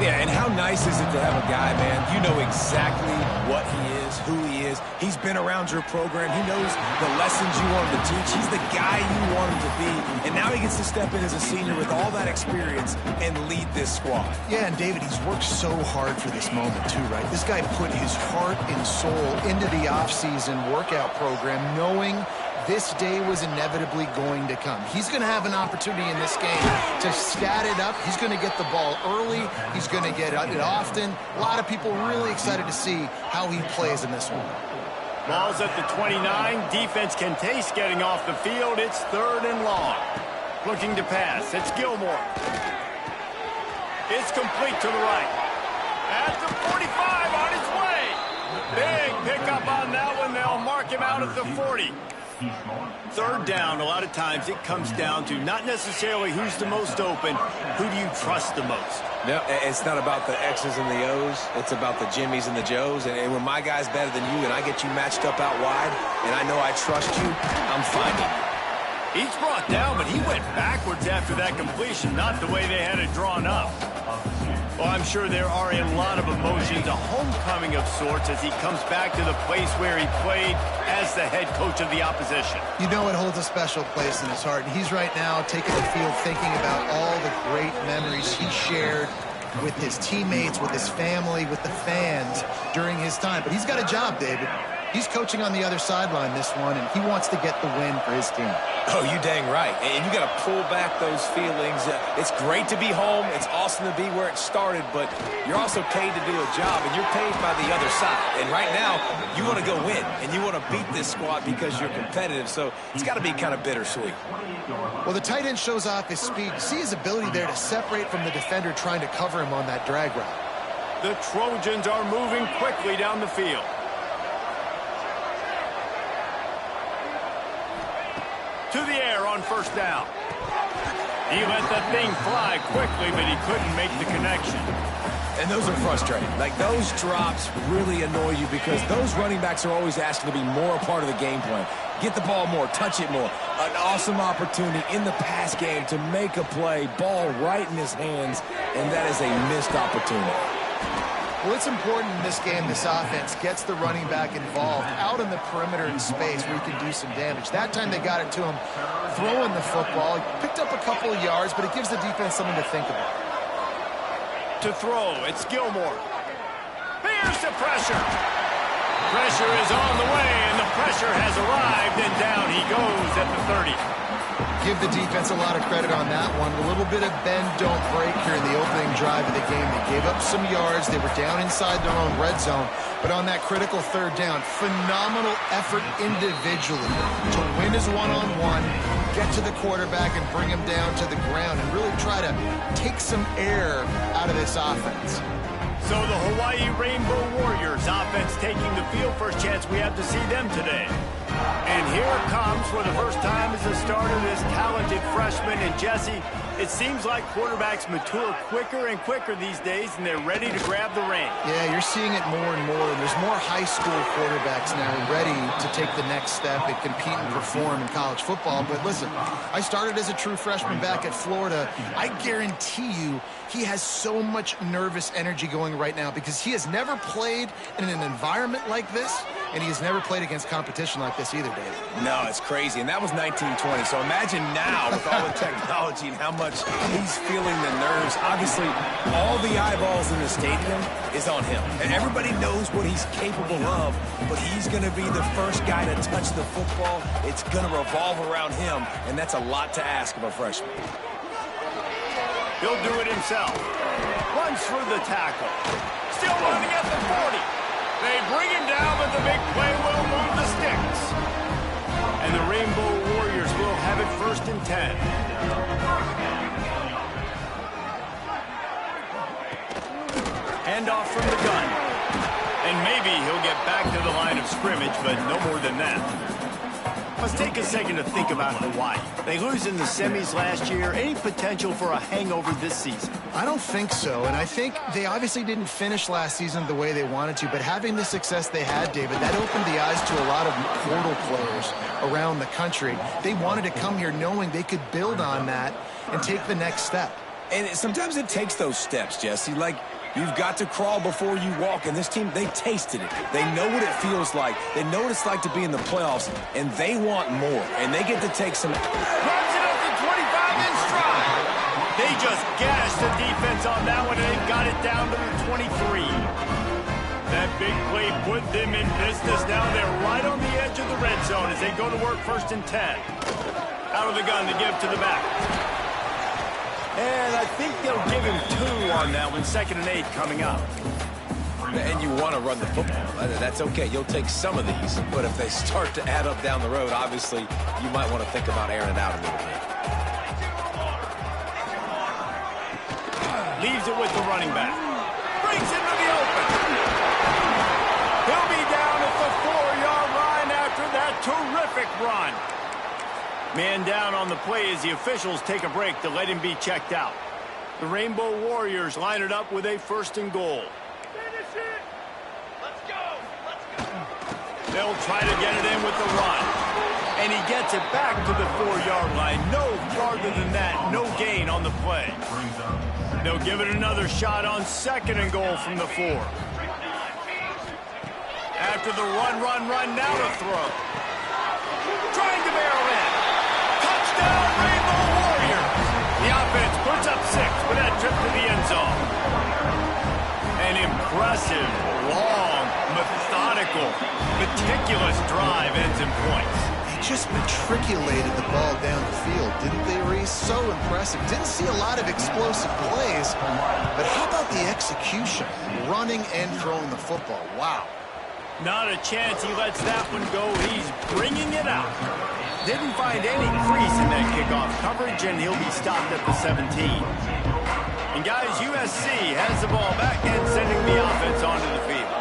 Yeah, and how nice is it to have a guy, man, you know exactly what he is, who he is. He's been around your program. He knows the lessons you want him to teach. He's the guy you want him to be. And now he gets to step in as a senior with all that experience and lead this squad. Yeah, and David, he's worked so hard for this moment too, right? This guy put his heart and soul into the offseason workout program knowing this day was inevitably going to come. He's going to have an opportunity in this game to stat it up. He's going to get the ball early. He's going to get it often. A lot of people really excited to see how he plays in this one. Ball's at the 29. Defense can taste getting off the field. It's 3rd and long. Looking to pass. It's Gilmore. It's complete to the right. At the 45 on its way. Big pickup on that one. They'll mark him out at the 40. 3rd down, a lot of times it comes down to not necessarily who's the most open, who do you trust the most? No, it's not about the X's and the O's. It's about the Jimmys and the Joes. And when my guy's better than you and I get you matched up out wide and I know I trust you, I'm finding you. He's brought down, but he went backwards after that completion, not the way they had it drawn up. Well, I'm sure there are a lot of emotions, a homecoming of sorts as he comes back to the place where he played as the head coach of the opposition. You know it holds a special place in his heart. And he's right now taking the field thinking about all the great memories he shared with his teammates, with his family, with the fans during his time. But he's got a job, David. He's coaching on the other sideline this one, and he wants to get the win for his team. Oh, you dang right. And you got to pull back those feelings. It's great to be home. It's awesome to be where it started, but you're also paid to do a job, and you're paid by the other side. And right now, you want to go win, and you want to beat this squad because you're competitive, so it's got to be kind of bittersweet. Well, the tight end shows off his speed. See his ability there to separate from the defender trying to cover him on that drag route. The Trojans are moving quickly down the field. To the air on 1st down. He let that thing fly quickly, but he couldn't make the connection. And those are frustrating. Like, those drops really annoy you because those running backs are always asking to be more a part of the game plan. Get the ball more, touch it more. An awesome opportunity in the pass game to make a play, ball right in his hands, and that is a missed opportunity. Well, it's important in this game this offense gets the running back involved out in the perimeter in space where he can do some damage. That time they got it to him throwing the football. He picked up a couple of yards, but it gives the defense something to think about. To throw, it's Gilmore. Here's the pressure. Pressure is on the way, and the pressure has arrived, and down he goes at the 30. Give the defense a lot of credit on that one. A little bit of bend, don't break here in the opening drive of the game. They gave up some yards. They were down inside their own red zone. But on that critical 3rd down, phenomenal effort individually to win his one-on-one, get to the quarterback and bring him down to the ground and really try to take some air out of this offense. So the Hawaii Rainbow Warriors offense taking the field. First chance we have to see them today. And here it comes for the first time as a starter, this talented freshman. And Jesse, it seems like quarterbacks mature quicker and quicker these days, and they're ready to grab the reins. Yeah, you're seeing it more and more. There's more high school quarterbacks now ready to take the next step and compete and perform in college football. But listen, I started as a true freshman back at Florida. I guarantee you he has so much nervous energy going right now because he has never played in an environment like this, and he has never played against competition like this either, David. No, it's crazy. And that was 1920. So imagine now with all the technology and how much he's feeling the nerves. Obviously, all the eyeballs in the stadium is on him. And everybody knows what he's capable of, but he's going to be the first guy to touch the football. It's going to revolve around him, and that's a lot to ask of a freshman. He'll do it himself. Runs through the tackle. Still running at the 40. They bring him down, but the big play will move the sticks. And the Rainbow Warriors will have it 1st and 10. Handoff from the gun. And maybe he'll get back to the line of scrimmage, but no more than that. Let's take a second to think about Hawaii. They lose in the semis last year. Any potential for a hangover this season? I don't think so, and I think they obviously didn't finish last season the way they wanted to, but having the success they had, David, that opened the eyes to a lot of portal players around the country. They wanted to come here knowing they could build on that and take the next step. And sometimes it takes those steps, Jesse. Like, you've got to crawl before you walk. And this team, they tasted it. They know what it feels like. They know what it's like to be in the playoffs, and they want more. And they get to take some... Runs it up to 25 in stride. They just gashed the defense on that one, and they got it down to the 23. That big play put them in business. Now they're right on the edge of the red zone as they go to work 1st and 10. Out of the gun to give to the back. And I think they'll give him 2 on that one. 2nd and 8 coming up. And you want to run the football. That's okay. You'll take some of these. But if they start to add up down the road, obviously, you might want to think about airing it out a little bit. Leaves it with the running back. Brings it to the open. He'll be down at the 4-yard line after that terrific run. Man down on the play as the officials take a break to let him be checked out. The Rainbow Warriors line it up with a 1st and goal. Finish it. Let's go. Let's go. They'll try to get it in with the run. And he gets it back to the 4-yard line. No farther than that. No gain on the play. They'll give it another shot on 2nd and goal from the 4. After the run, now to throw. Trying to barrel in. Touchdown, Rainbow Warriors. The offense puts up 6 with that trip to the end zone. An impressive, long, methodical, meticulous drive ends in points. Just matriculated the ball down the field, didn't they, Reese? So impressive. Didn't see a lot of explosive plays, but how about the execution? Running and throwing the football. Wow. Not a chance he lets that one go. He's bringing it out. Didn't find any crease in that kickoff coverage, and he'll be stopped at the 17. And guys, USC has the ball back and sending the offense onto the field.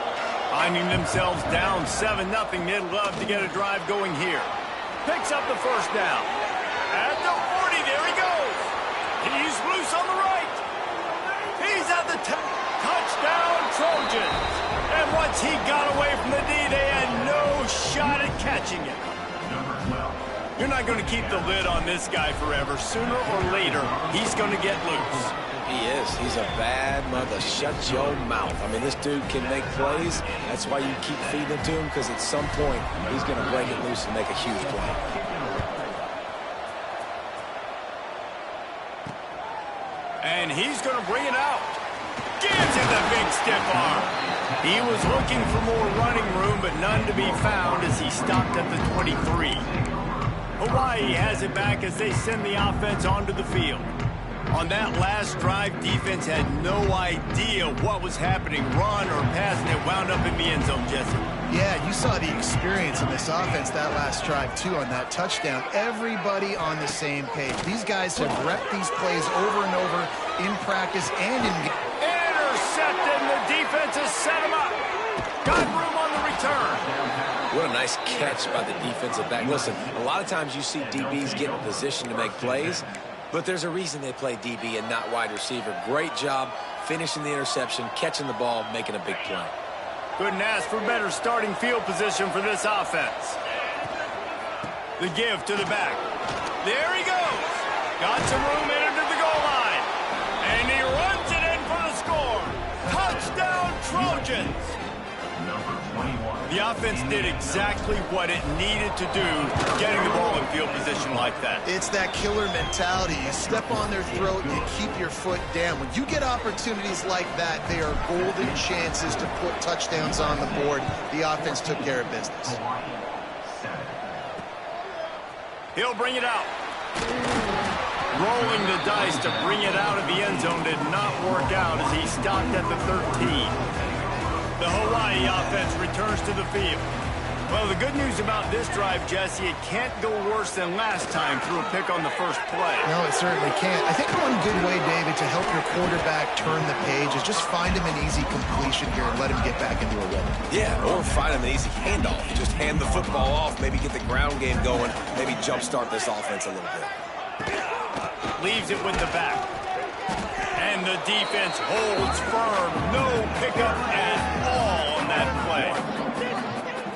Finding themselves down 7-0, they'd love to get a drive going here. Picks up the 1st down. At the 40, there he goes. He's loose on the right. He's at the touchdown, Trojans. And once he got away from the D, they had no shot at catching it. You're not going to keep the lid on this guy forever. Sooner or later, he's going to get loose. He is. He's a bad mother. Shut your mouth. I mean, this dude can make plays. That's why you keep feeding it to him, because at some point, he's going to break it loose and make a huge play. And he's going to bring it out. Gives him the big stiff arm. He was looking for more running room, but none to be found as he stopped at the 23. Hawaii has it back as they send the offense onto the field. On that last drive, defense had no idea what was happening. Run or pass, and it wound up in the end zone, Jesse. Yeah, you saw the experience in this offense that last drive, too, on that touchdown. Everybody on the same page. These guys have repped these plays over and over in practice and in game. Intercepted, and the defense has set him up. Got room on the return. What a nice catch by the defensive back. Listen, a lot of times you see DBs get in position to make plays, but there's a reason they play DB and not wide receiver. Great job finishing the interception, catching the ball, making a big play. Couldn't ask for better starting field position for this offense. The give to the back. There he goes. Got some room in under the goal line. And he runs it in for the score. Touchdown, Trojans. The offense did exactly what it needed to do, getting the ball in field position like that. It's that killer mentality. You step on their throat and you keep your foot down. When you get opportunities like that, they are golden chances to put touchdowns on the board. The offense took care of business. He'll bring it out. Rolling the dice to bring it out of the end zone did not work out as he stopped at the 13. The Hawaii offense returns to the field. Well, the good news about this drive, Jesse, it can't go worse than last time through a pick on the first play. No, it certainly can't. I think one good way, David, to help your quarterback turn the page is just find him an easy completion here and let him get back into a rhythm. Yeah, or find him an easy handoff. Just hand the football off, maybe get the ground game going, maybe jumpstart this offense a little bit. Leaves it with the back. And the defense holds firm. No pickup at all on that play.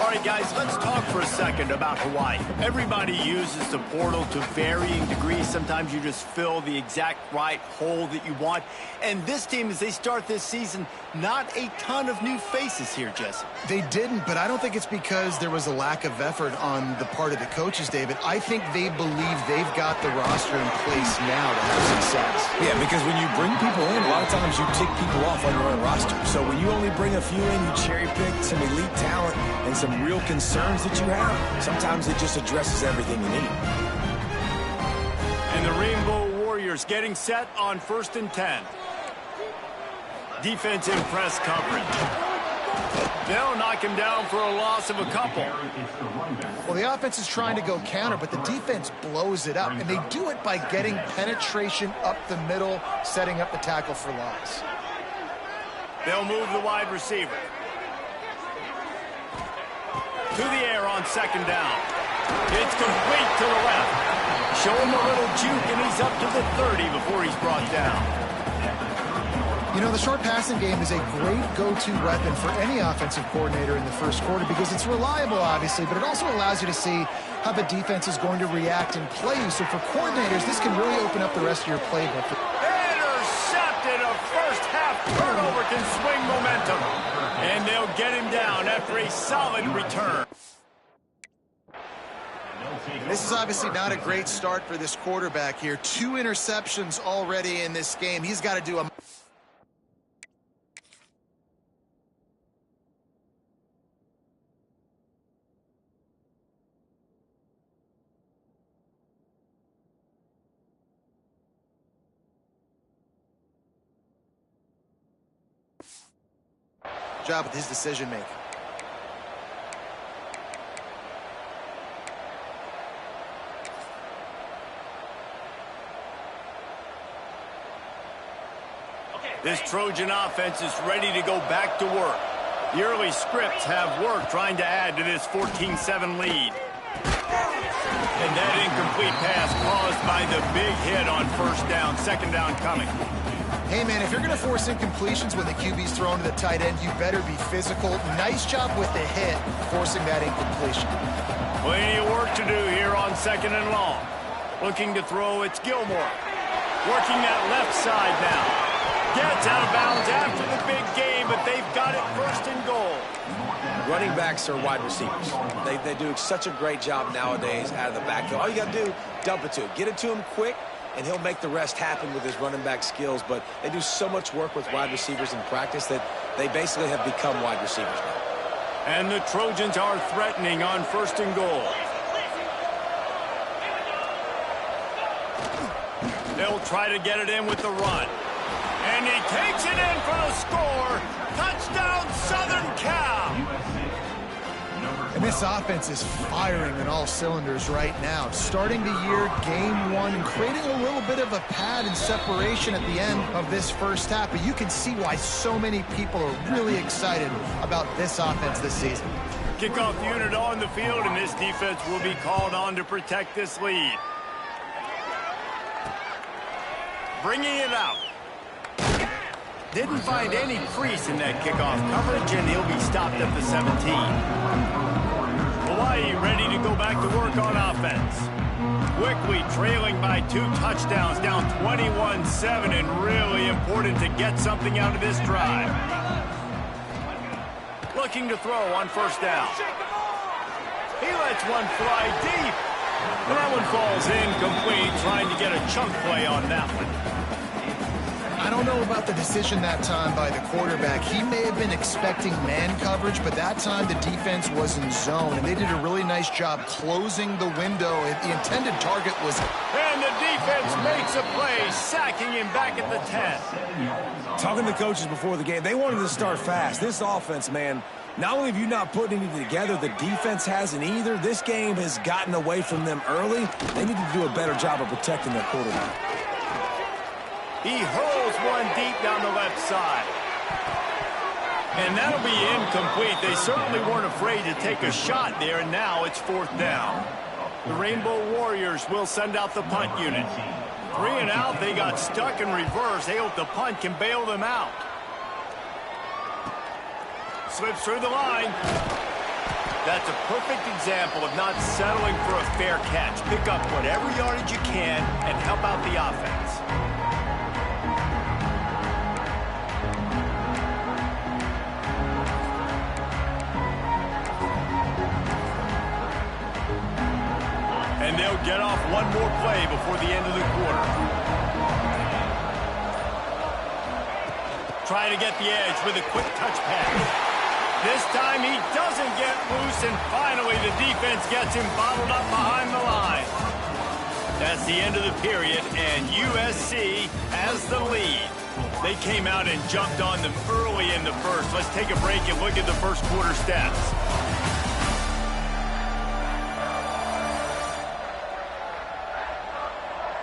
All right, right, guys, let's talk for a second about Hawaii. Everybody uses the portal to varying degrees. Sometimes you just fill the exact right hole that you want. And this team, as they start this season, not a ton of new faces here, Jesse. They didn't, but I don't think it's because there was a lack of effort on the part of the coaches, David. I think they believe they've got the roster in place now to have success. Yeah, because when you bring people in, a lot of times you tick people off on your own roster. So when you only bring a few in, you cherry pick some elite talent and some real concerns that you have. Sometimes it just addresses everything you need. And the Rainbow Warriors getting set on 1st and 10. Defense in press coverage. They'll knock him down for a loss of a couple. Well, the offense is trying to go counter, but the defense blows it up, and they do it by getting penetration up the middle, setting up the tackle for loss. They'll move the wide receiver. To the air on 2nd down. It's complete to the left. Show him a little juke, and he's up to the 30 before he's brought down. You know, the short passing game is a great go-to weapon for any offensive coordinator in the first quarter because it's reliable, obviously, but it also allows you to see how the defense is going to react and play you. So for coordinators, this can really open up the rest of your playbook. Intercepted. A first-half turnover can swing momentum. And they'll get him down after a solid return. This is obviously not a great start for this quarterback here. 2 interceptions already in this game. He's got to do a... job with his decision making. This Trojan offense is ready to go back to work. The early scripts have worked trying to add to this 14-7 lead. And that incomplete pass caused by the big hit on 1st down, 2nd down coming. Hey, man, if you're going to force incompletions when the QB's thrown to the tight end, you better be physical. Nice job with the hit, forcing that incompletion. Plenty of work to do here on 2nd and long. Looking to throw, it's Gilmore. Working that left side now. Gets out of bounds after the big game, but they've got it 1st and goal. Running backs are wide receivers. They do such a great job nowadays out of the backfield. All you got to do, dump it to him. Get it to him quick, and he'll make the rest happen with his running back skills. But they do so much work with wide receivers in practice that they basically have become wide receivers now. And the Trojans are threatening on 1st and goal. They'll try to get it in with the run. And he takes it in for the score. Touchdown, Southern Cal. And this offense is firing on all cylinders right now. Starting the year, game 1, and creating a little bit of a pad and separation at the end of this first half. But you can see why so many people are really excited about this offense this season. Kickoff unit on the field, and this defense will be called on to protect this lead. Bringing it out. Didn't find any crease in that kickoff coverage, and he'll be stopped at the 17. Hawaii ready to go back to work on offense. Quickly trailing by 2 touchdowns, down 21-7, and really important to get something out of this drive. Looking to throw on 1st down. He lets one fly deep. And that one falls incomplete, trying to get a chunk play on that one. I don't know about the decision that time by the quarterback. He may have been expecting man coverage, but that time the defense was in zone, and they did a really nice job closing the window. The intended target was... And the defense makes a play, sacking him back at the 10. Talking to coaches before the game, they wanted to start fast. This offense, man, not only have you not put anything together, the defense hasn't either. This game has gotten away from them early. They need to do a better job of protecting their quarterback. He hurls one deep down the left side. And that'll be incomplete. They certainly weren't afraid to take a shot there, and now it's 4th down. The Rainbow Warriors will send out the punt unit. 3 and out, they got stuck in reverse. They hope the punt can bail them out. Slips through the line. That's a perfect example of not settling for a fair catch. Pick up whatever yardage you can and help out the offense. And they'll get off one more play before the end of the quarter. Trying to get the edge with a quick touch pass. This time he doesn't get loose, and finally the defense gets him bottled up behind the line. That's the end of the period, and USC has the lead. They came out and jumped on them early in the first. Let's take a break and look at the first quarter stats.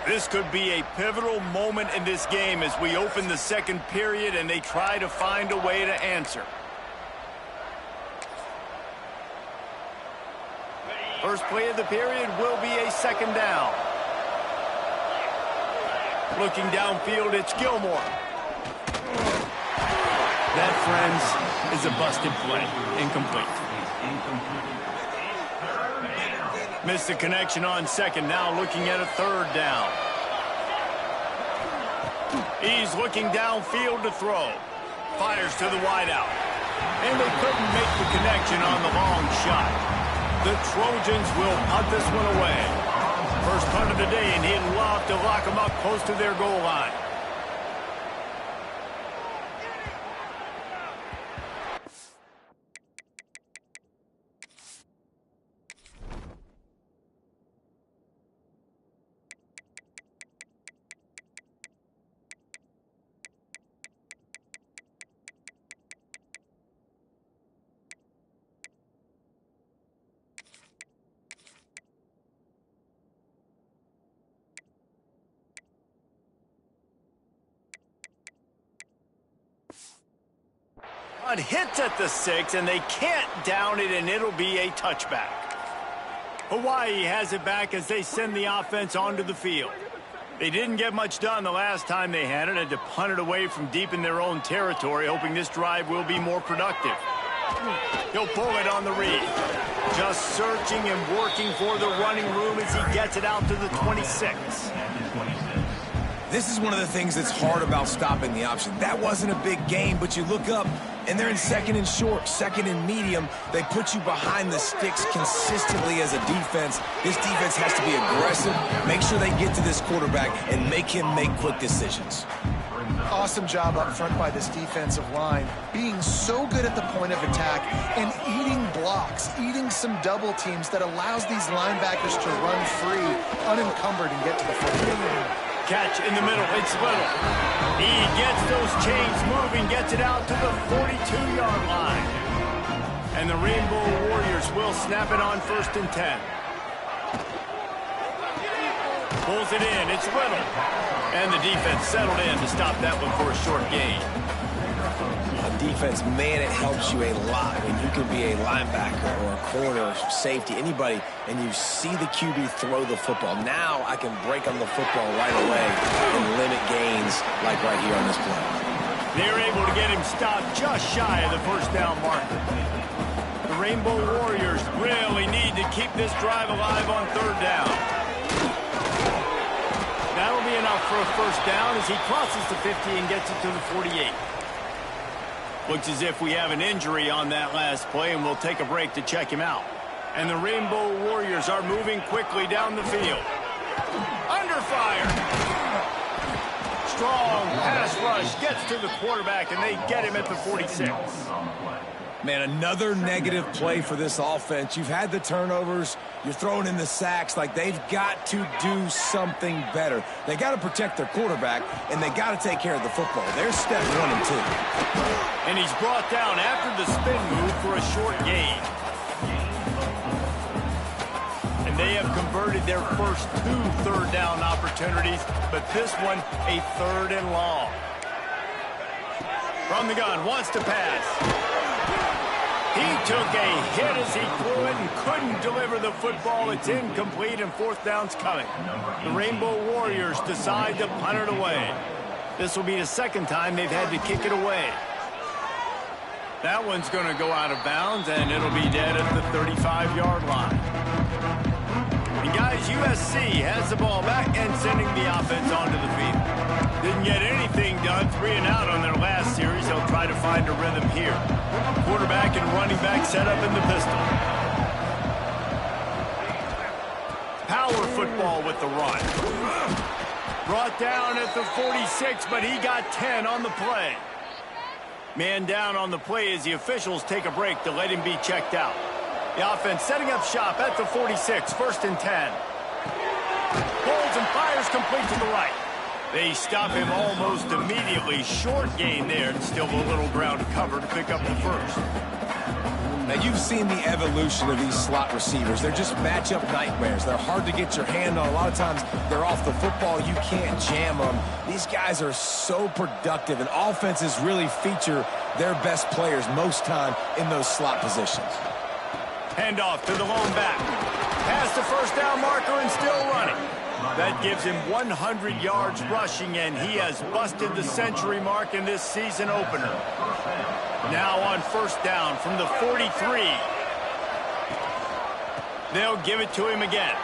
This could be a pivotal moment in this game as we open the second period and they try to find a way to answer. First play of the period will be a second down. Looking downfield, it's Gilmore. That, friends, is a busted play. Incomplete. Missed the connection on second. Now looking at a third down. He's looking downfield to throw. Fires to the wideout. And they couldn't make the connection on the long shot. The Trojans will punt this one away. First punt of the day, and he'd love to lock them up close to their goal line. Hits at the 6, and they can't down it, and it'll be a touchback. Hawaii has it back as they send the offense onto the field. They didn't get much done the last time they had it, and to punt it away from deep in their own territory, hoping this drive will be more productive. He'll pull it on the read. Just searching and working for the running room as he gets it out to the 26. This is one of the things that's hard about stopping the option. That wasn't a big gain, but you look up, and they're in second and short, second and medium. They put you behind the sticks consistently as a defense. This defense has to be aggressive, make sure they get to this quarterback, and make him make quick decisions. Awesome job up front by this defensive line, being so good at the point of attack and eating blocks, eating some double teams that allows these linebackers to run free, unencumbered, and get to the football. Catch in the middle, it's Little. He gets those chains moving, gets it out to the 42-yard line. And the Rainbow Warriors will snap it on 1st and 10. Pulls it in, it's Little. And the defense settled in to stop that one for a short gain. Defense, man, it helps you a lot when you can be a linebacker or a corner, safety, anybody, and you see the QB throw the football. Now I can break on the football right away and limit gains like right here on this play. They're able to get him stopped just shy of the first down marker. The Rainbow Warriors really need to keep this drive alive on 3rd down. That'll be enough for a first down as he crosses the 50 and gets it to the 48. Looks as if we have an injury on that last play, and we'll take a break to check him out. And the Rainbow Warriors are moving quickly down the field. Under fire. Strong pass rush gets to the quarterback, and they get him at the 46. Man, another negative play for this offense. You've had the turnovers. You're throwing in the sacks. Like, they've got to do something better. They got to protect their quarterback, and they got to take care of the football. There's step 1 and 2. And he's brought down after the spin move for a short gain. And they have converted their first 2 third down opportunities, but this one a 3rd and long. From the gun, wants to pass. He took a hit as he threw it and couldn't deliver the football. It's incomplete, and 4th down's coming. The Rainbow Warriors decide to punt it away. This will be the 2nd time they've had to kick it away. That one's going to go out of bounds, and it'll be dead at the 35-yard line. And guys, USC has the ball back and sending the offense onto the field. Didn't get anything done, 3 and out on their last series. They'll try to find a rhythm here. Quarterback and running back set up in the pistol. Power football with the run. Brought down at the 46, but he got 10 on the play. Man down on the play as the officials take a break to let him be checked out. The offense setting up shop at the 46, 1st and 10. Holds and fires complete to the right. They stop him almost immediately. Short gain there, and still a little ground to cover to pick up the first. Now, you've seen the evolution of these slot receivers. They're just matchup nightmares. They're hard to get your hand on. A lot of times, they're off the football. You can't jam them. These guys are so productive, and offenses really feature their best players most time in those slot positions. Handoff to the lone back. Past the first down marker and still running. That gives him 100 yards rushing, and he has busted the century mark in this season opener. Now on 1st down from the 43. They'll give it to him again.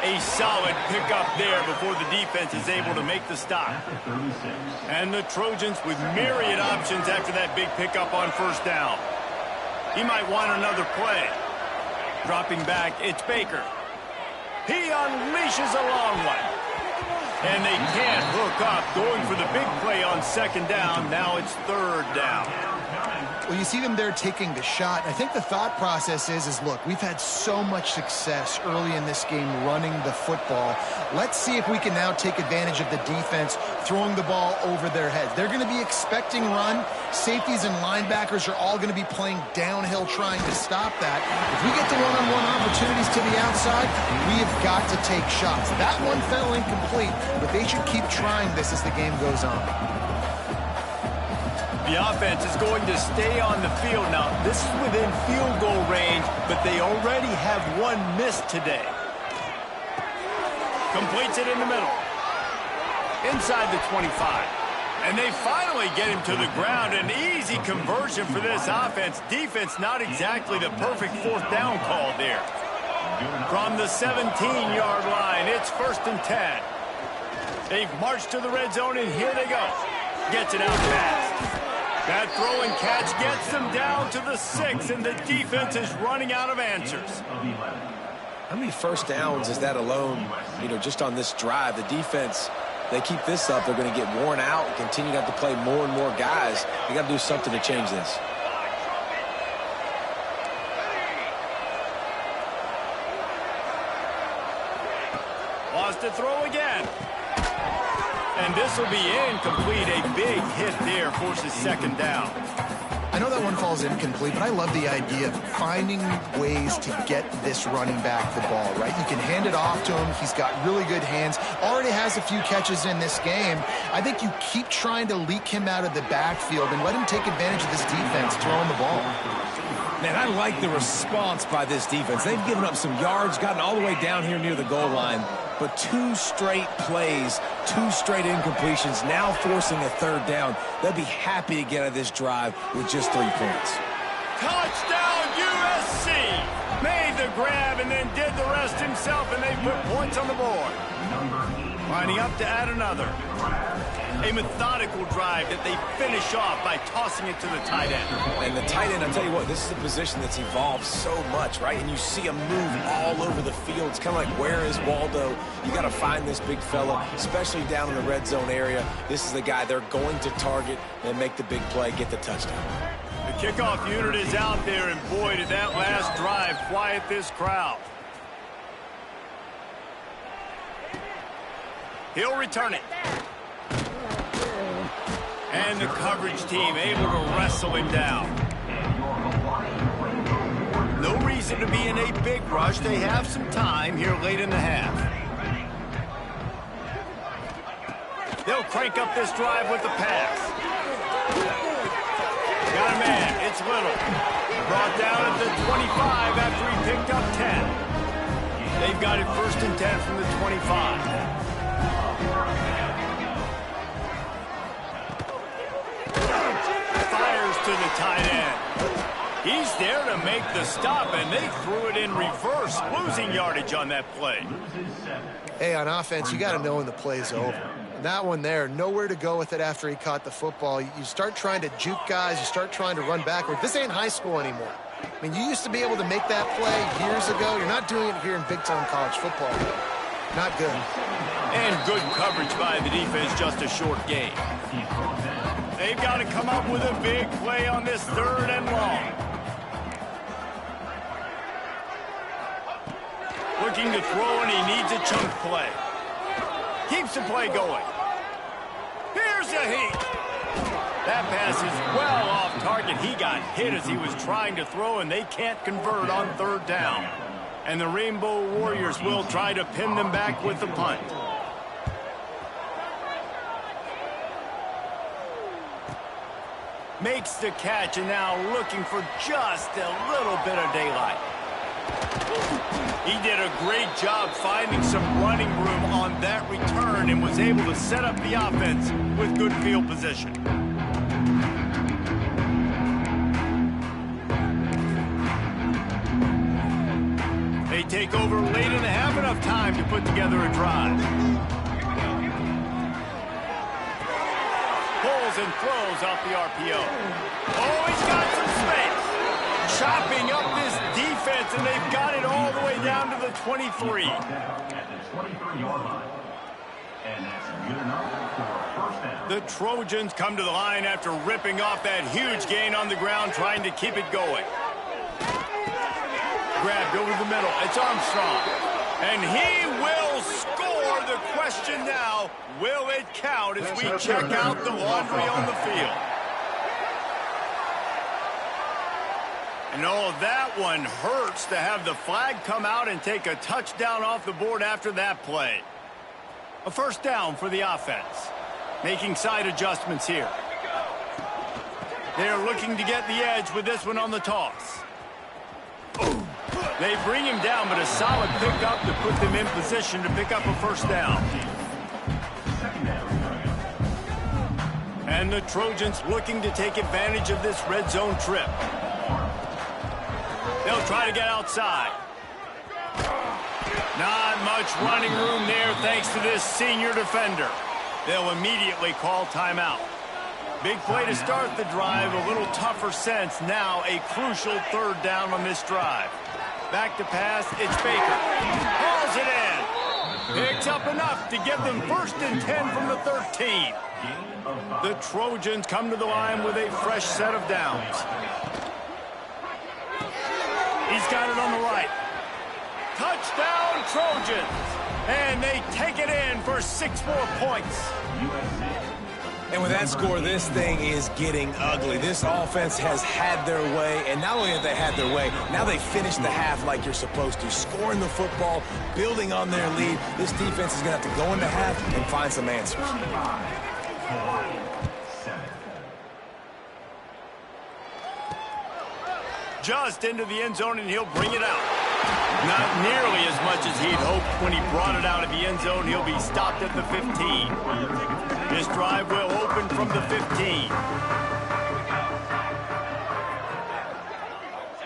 A solid pickup there before the defense is able to make the stop. And the Trojans with myriad options after that big pickup on 1st down. He might want another play. Dropping back, it's Baker. He unleashes a long one. And they can't hook up, going for the big play on 2nd down. Now it's 3rd down. Well, you see them there taking the shot. I think the thought process is look, we've had so much success early in this game running the football. Let's see if we can now take advantage of the defense throwing the ball over their heads. They're going to be expecting run. Safeties and linebackers are all going to be playing downhill trying to stop that. If we get the one-on-one opportunities to the outside, we have got to take shots. That one fell incomplete, but they should keep trying this as the game goes on. The offense is going to stay on the field now. This is within field goal range, but they already have one miss today. Completes it in the middle. Inside the 25. And they finally get him to the ground. An easy conversion for this offense. Defense not exactly the perfect 4th down call there. From the 17-yard line, it's 1st and 10. They've marched to the red zone, and here they go. Gets it out fast. That throw and catch gets them down to the 6, and the defense is running out of answers. How many 1st downs is that alone, just on this drive? The defense, they keep this up, they're going to get worn out and continue to have to play more and more guys. You got to do something to change this. Lost to throw again. And this will be incomplete. A big hit there forces 2nd down. I know that one falls incomplete, but I love the idea of finding ways to get this running back the ball, right? You can hand it off to him. He's got really good hands. Already has a few catches in this game. I think you keep trying to leak him out of the backfield and let him take advantage of this defense throwing the ball. Man, I like the response by this defense. They've given up some yards, gotten all the way down here near the goal line, but 2 straight plays, 2 straight incompletions, now forcing a 3rd down. They'll be happy to get out of this drive with just 3 points. Touchdown, USC! Made the grab and then did the rest himself, and they put points on the board. Lining up to add another. A methodical drive that they finish off by tossing it to the tight end. And the tight end, I'll tell you what, this is a position that's evolved so much, right? And you see him move all over the field. It's kind of like, where is Waldo? You got to find this big fella, especially down in the red zone area. This is the guy they're going to target and make the big play, get the touchdown. The kickoff unit is out there, and boy, did that last drive quiet this crowd. He'll return it. And the coverage team able to wrestle him down. No reason to be in a big rush. They have some time here late in the half. They'll crank up this drive with the pass. Got a man. It's Little. Brought down at the 25 after he picked up 10. They've got it 1st and 10 from the 25. to the tight end. He's there to make the stop, and they threw it in reverse, losing yardage on that play. Hey, on offense, you got to know when the play's over. That one there, nowhere to go with it after he caught the football. You start trying to juke guys. You start trying to run backward. This ain't high school anymore. I mean, you used to be able to make that play years ago. You're not doing it here in big-time college football. Not good. And good coverage by the defense, just a short gain. They've got to come up with a big play on this 3rd and long. Looking to throw, and he needs a chunk play. Keeps the play going. Here's a heat. That pass is well off target. He got hit as he was trying to throw, and they can't convert on 3rd down. And the Rainbow Warriors will try to pin them back with the punt. Makes the catch, and now looking for just a little bit of daylight. He did a great job finding some running room on that return and was able to set up the offense with good field position. They take over late and have enough time to put together a drive. Pulls and throws off the RPO. Oh, he's got some space. Chopping up this defense, and they've got it all the way down to the 23. The Trojans come to the line after ripping off that huge gain on the ground, trying to keep it going. Grabbed over the middle. It's Armstrong. And he will score. The question now, will it count as we check out the laundry on the field? And oh, that one hurts to have the flag come out and take a touchdown off the board after that play. A 1st down for the offense. Making side adjustments here. They're looking to get the edge with this one on the toss. They bring him down, but a solid pickup to put them in position to pick up a 1st down. And the Trojans looking to take advantage of this red zone trip. They'll try to get outside. Not much running room there thanks to this senior defender. They'll immediately call timeout. Big play to start the drive, a little tougher sense. Now a crucial 3rd down on this drive. Back to pass, it's Baker. Hauls it in. Picks up enough to get them 1st and 10 from the 13. The Trojans come to the line with a fresh set of downs. He's got it on the right. Touchdown, Trojans. And they take it in for 6 more points. And with that score, this thing is getting ugly. This offense has had their way, and not only have they had their way, now they finish the half like you're supposed to, scoring the football, building on their lead. This defense is going to have to go into half and find some answers. Just into the end zone, and he'll bring it out. Not nearly as much as he'd hoped when he brought it out of the end zone. He'll be stopped at the 15. This drive will open from the 15.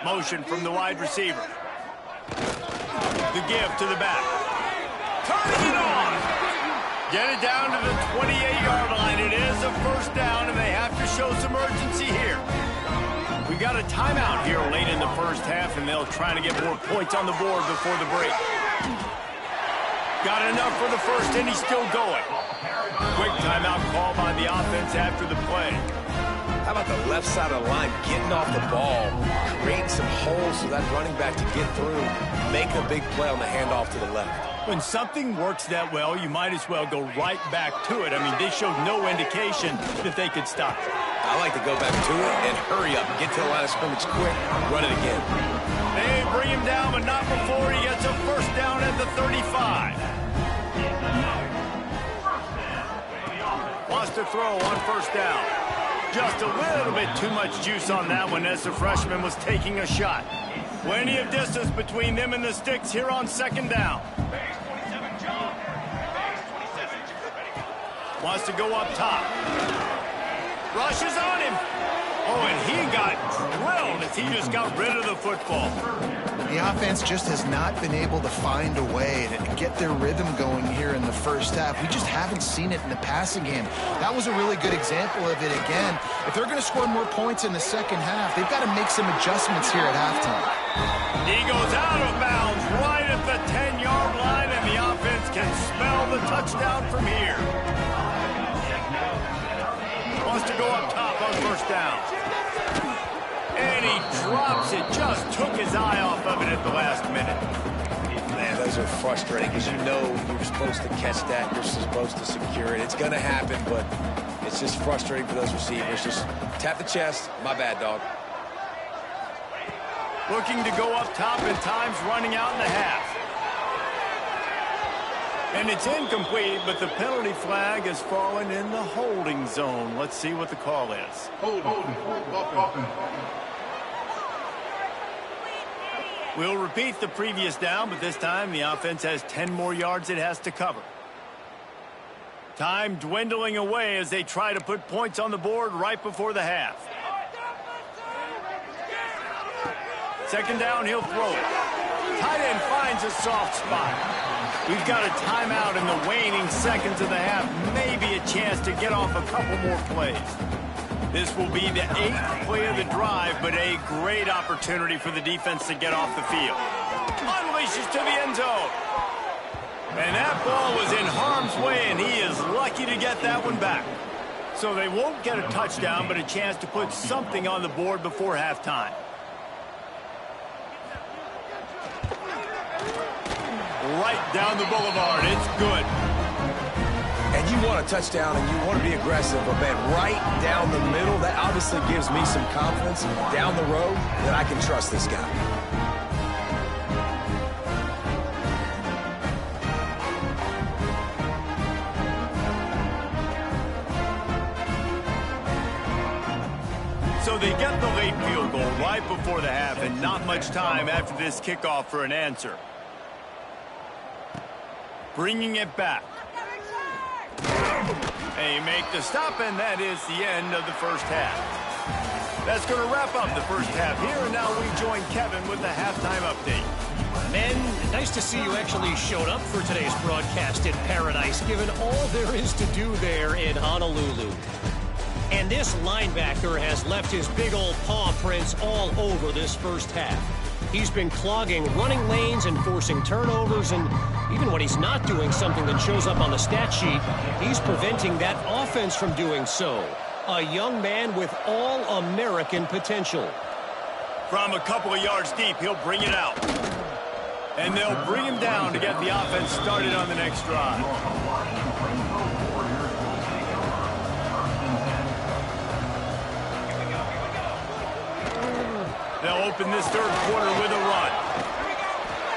Motion from the wide receiver. The give to the back. Turning it on. Get it down to the 28-yard line. It is a 1st down, and they have to show some urgency here. We got a timeout here late in the 1st half, and they'll try to get more points on the board before the break. Got enough for the 1st, and he's still going. Quick timeout call by the offense after the play. How about the left side of the line getting off the ball, creating some holes for that running back to get through, make a big play on the handoff to the left. When something works that well, you might as well go right back to it. I mean, they showed no indication that they could stop it. I like to go back to it and hurry up, get to the line of scrimmage quick, run it again. They bring him down, but not before he gets a 1st down at the 35. Wants to throw on 1st down. Just a little bit too much juice on that one as the freshman was taking a shot. Plenty of distance between them and the sticks here on 2nd down. Wants to go up top. Rushes on him. Oh, and he got drilled as he just got rid of the football. The offense just has not been able to find a way to get their rhythm going here in the first half. We just haven't seen it in the passing game. That was a really good example of it again. If they're going to score more points in the second half, they've got to make some adjustments here at halftime. He goes out of bounds right at the 10-yard line, and the offense can smell the touchdown from here. Wants to go up top on first down. And he drops it. Just took his eye off of it at the last minute. Man, those are frustrating because you know you're supposed to catch that. You're supposed to secure it. It's going to happen, but it's just frustrating for those receivers. Just tap the chest. My bad, dog. Looking to go up top, and time's running out in the half. And it's incomplete, but the penalty flag has fallen in the holding zone. Let's see what the call is. Holding. We'll repeat the previous down, but this time the offense has 10 more yards it has to cover. Time dwindling away as they try to put points on the board right before the half. Second down, he'll throw it. Tight end finds a soft spot. We've got a timeout in the waning seconds of the half. Maybe a chance to get off a couple more plays. This will be the 8th play of the drive, but a great opportunity for the defense to get off the field. Unleashes to the end zone. And that ball was in harm's way, and he is lucky to get that one back. So they won't get a touchdown, but a chance to put something on the board before halftime. Right down the boulevard. It's good. And you want a touchdown and you want to be aggressive, but man, right down the middle, that obviously gives me some confidence down the road that I can trust this guy. So they get the late field goal right before the half, and not much time after this kickoff for an answer. Bringing it back. They make the stop, and that is the end of the first half. That's going to wrap up the first half here, and now we join Kevin with the halftime update. Men, nice to see you actually showed up for today's broadcast in paradise, given all there is to do there in Honolulu. And this linebacker has left his big old paw prints all over this first half. He's been clogging running lanes and forcing turnovers, and even when he's not doing something that shows up on the stat sheet, he's preventing that offense from doing so. A young man with all-American potential. From a couple of yards deep, he'll bring it out. And they'll bring him down to get the offense started on the next drive. They'll open this third quarter with a run.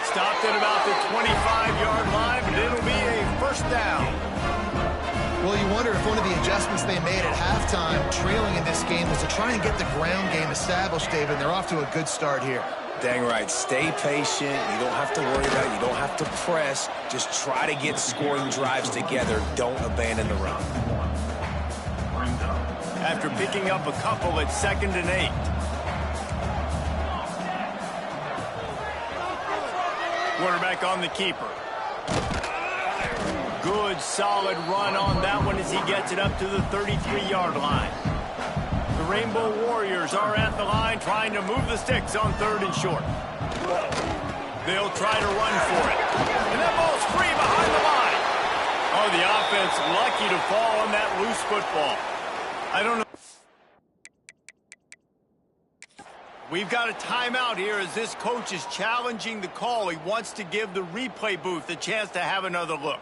Stopped at about the 25-yard line, but it'll be a first down. Well, you wonder if one of the adjustments they made at halftime, trailing in this game, was to try and get the ground game established, David. They're off to a good start here. Dang right. Stay patient. You don't have to worry about it. You don't have to press. Just try to get scoring drives together. Don't abandon the run. After picking up a couple at 2nd and 8. Quarterback on the keeper. Good, solid run on that one as he gets it up to the 33-yard line. The Rainbow Warriors are at the line trying to move the sticks on 3rd and short. They'll try to run for it. And that ball's free behind the line. Oh, the offense lucky to fall on that loose football. I don't know. We've got a timeout here as this coach is challenging the call. He wants to give the replay booth a chance to have another look.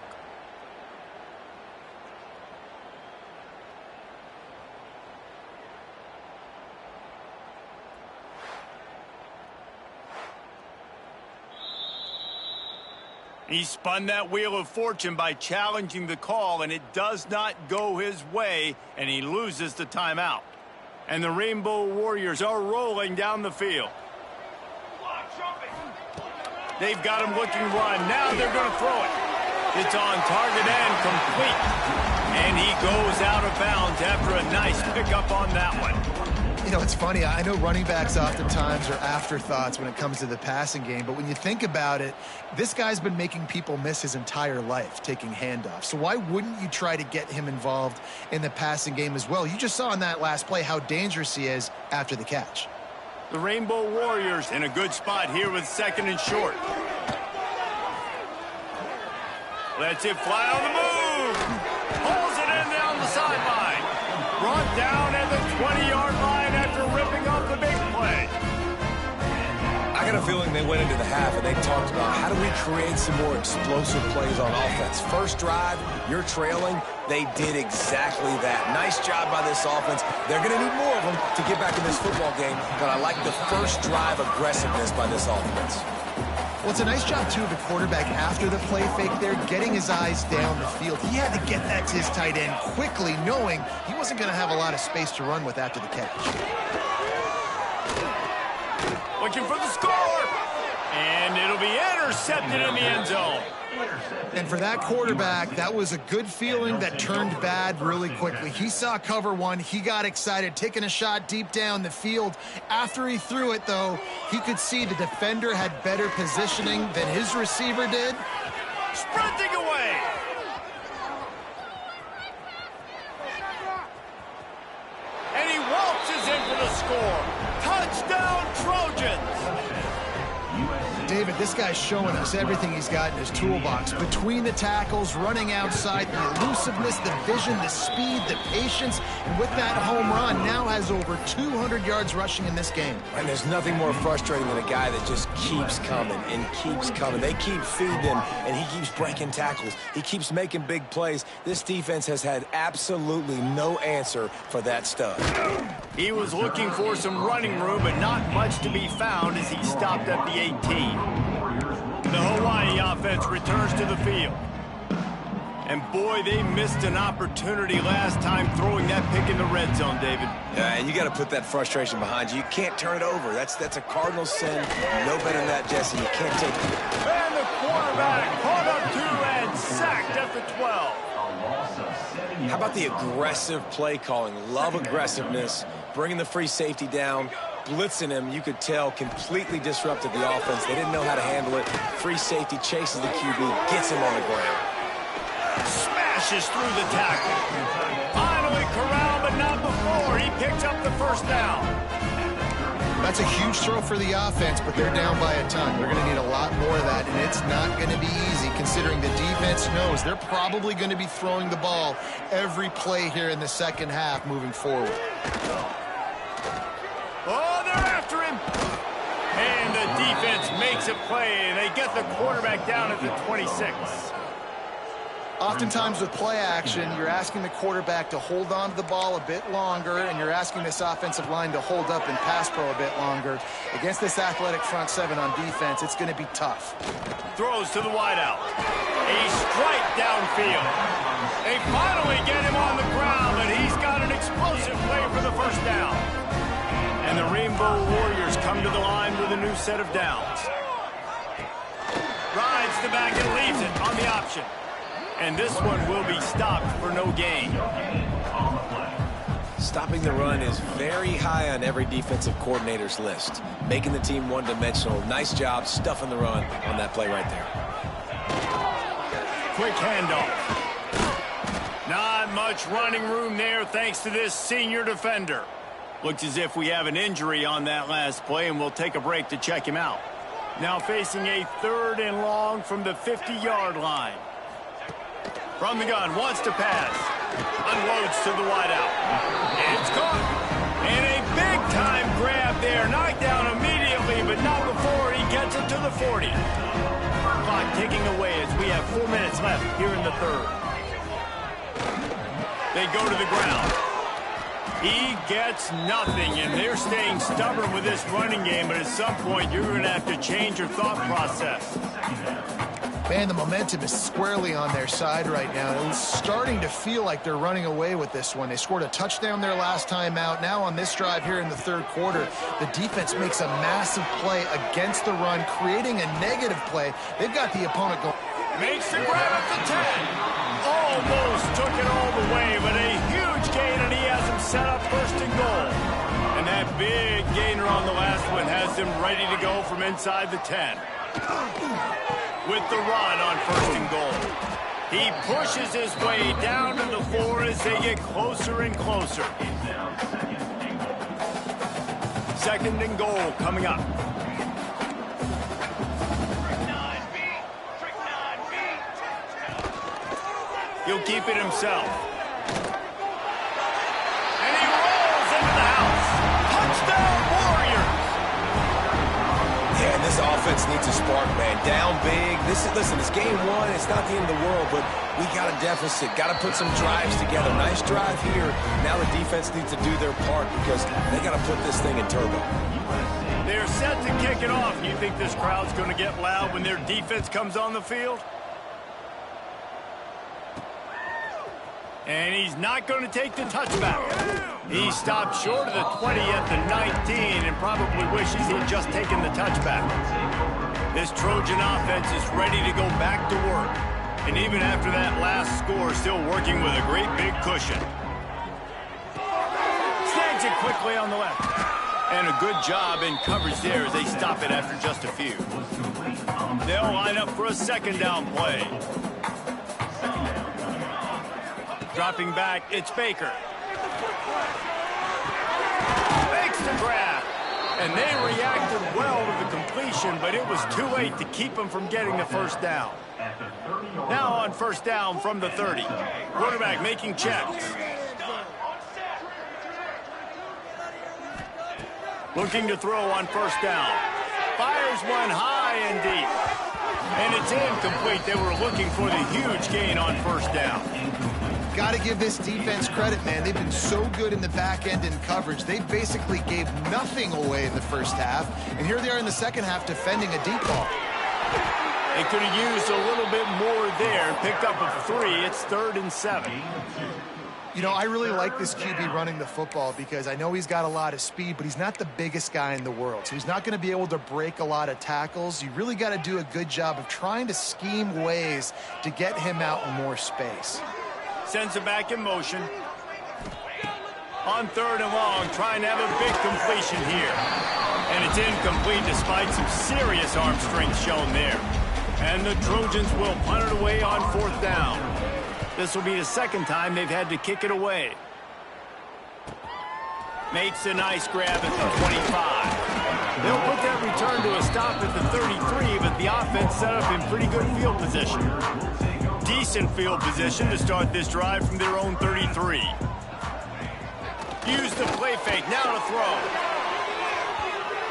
He spun that wheel of fortune by challenging the call, and it does not go his way, and he loses the timeout. And the Rainbow Warriors are rolling down the field. They've got him looking run. Now they're going to throw it. It's on target and complete. And he goes out of bounds after a nice pickup on that one. You know, it's funny. I know running backs oftentimes are afterthoughts when it comes to the passing game, but when you think about it, this guy's been making people miss his entire life taking handoffs. So why wouldn't you try to get him involved in the passing game as well? You just saw in that last play how dangerous he is after the catch. The Rainbow Warriors in a good spot here with 2nd and short. Lets it fly on the move. Pulls it in down the sideline. Brought down at the 20-yard line after ripping off the big play. I got a feeling they went into the half and they talked about how do we create some more explosive plays on offense. First drive, you're trailing. They did exactly that. Nice job by this offense. They're going to need more of them to get back in this football game, but I like the first drive aggressiveness by this offense. Well, it's a nice job, too, of the quarterback after the play fake there, getting his eyes down the field. He had to get that to his tight end quickly, knowing he wasn't going to have a lot of space to run with after the catch. Looking for the score. And it'll be intercepted in the end zone. And for that quarterback, that was a good feeling that turned bad really quickly. He saw cover one. He got excited, taking a shot deep down the field. After he threw it, though, he could see the defender had better positioning than his receiver did. Sprinting away. And he waltzes in for the score. Touchdown, Trojans. David, this guy's showing us everything he's got in his toolbox. Between the tackles, running outside, the elusiveness, the vision, the speed, the patience, and with that home run, now has over 200 yards rushing in this game. And there's nothing more frustrating than a guy that just keeps coming and keeps coming. They keep feeding him, and he keeps breaking tackles. He keeps making big plays. This defense has had absolutely no answer for that stud. He was looking for some running room, but not much to be found as he stopped at the 18. The Hawaii offense returns to the field. And boy, they missed an opportunity last time throwing that pick in the red zone, David. Yeah, and you got to put that frustration behind you. You can't turn it over. That's a Cardinal sin. No better than that, Jesse. You can't take it. And the quarterback caught up to and sacked at the 12. How about the aggressive play calling? Love aggressiveness. Bringing the free safety down. Blitzing him, you could tell, completely disrupted the offense. They didn't know how to handle it. Free safety chases the QB, gets him on the ground. Smashes through the tackle. Finally corralled, but not before. He picks up the first down. That's a huge throw for the offense, but they're down by a ton. They're going to need a lot more of that, and it's not going to be easy considering the defense knows they're probably going to be throwing the ball every play here in the second half moving forward. Oh, they're after him. And the defense makes a play. They get the quarterback down at the 26. Oftentimes with play action, you're asking the quarterback to hold on to the ball a bit longer, and you're asking this offensive line to hold up in pass pro a bit longer. Against this athletic front seven on defense, it's going to be tough. Throws to the wideout. A strike downfield. They finally get him on the ground, but he's got an explosive play for the first down. And the Rainbow Warriors come to the line with a new set of downs. Rides the back and leaves it on the option. And this one will be stopped for no gain. Stopping the run is very high on every defensive coordinator's list. Making the team one-dimensional. Nice job stuffing the run on that play right there. Quick handoff. Not much running room there thanks to this senior defender. Looks as if we have an injury on that last play, and we'll take a break to check him out. Now facing a 3rd and long from the 50-yard line. From the gun, wants to pass. Unloads to the wideout. It's caught. And a big-time grab there. Knocked down immediately, but not before he gets it to the 40. Clock ticking away as we have 4 minutes left here in the 3rd. They go to the ground. He gets nothing, and they're staying stubborn with this running game, but at some point you're going to have to change your thought process. Man, the momentum is squarely on their side right now. It's starting to feel like they're running away with this one. They scored a touchdown their last time out. Now on this drive here in the 3rd quarter, the defense makes a massive play against the run, creating a negative play. They've got the opponent going. Makes the grab at the 10. Oh, almost took it all the way, but a huge gain, and he has him set up first and goal. And that big gainer on the last one has him ready to go from inside the 10. With the run on first and goal. He pushes his way down to the floor as they get closer and closer. Second and goal coming up. He'll keep it himself. And he rolls into the house. Touchdown, Warriors! Yeah, and this offense needs a spark, man. Down big. Listen, it's game one. It's not the end of the world, but we got a deficit. Got to put some drives together. Nice drive here. Now the defense needs to do their part because they got to put this thing in turbo. They're set to kick it off. You think this crowd's going to get loud when their defense comes on the field? And he's not going to take the touchback. He stopped short of the 20 at the 19 and probably wishes he'd just taken the touchback. This Trojan offense is ready to go back to work. And even after that last score, still working with a great big cushion. Snags it quickly on the left. And a good job in coverage there as they stop it after just a few. They'll line up for a second down play. Dropping back, it's Baker. Makes the grab. And they reacted well to the completion, but it was too late to keep them from getting the first down. Now on first down from the 30. Quarterback making checks. Looking to throw on first down. Fires one high and deep. And it's incomplete. They were looking for the huge gain on first down. Got to give this defense credit, man. They've been so good in the back end in coverage. They basically gave nothing away in the first half. And here they are in the second half defending a deep ball. They could have used a little bit more there and picked up a 3. It's 3rd and 7. You know, I really like this QB running the football because I know he's got a lot of speed, but he's not the biggest guy in the world. So he's not going to be able to break a lot of tackles. You really got to do a good job of trying to scheme ways to get him out in more space. Sends it back in motion. On 3rd and long, trying to have a big completion here. And it's incomplete despite some serious arm strength shown there. And the Trojans will punt it away on 4th down. This will be the second time they've had to kick it away. Makes a nice grab at the 25. They'll put that return to a stop at the 33, but the offense set up in pretty good field position. Decent field position to start this drive from their own 33. Use the play fake, now to throw.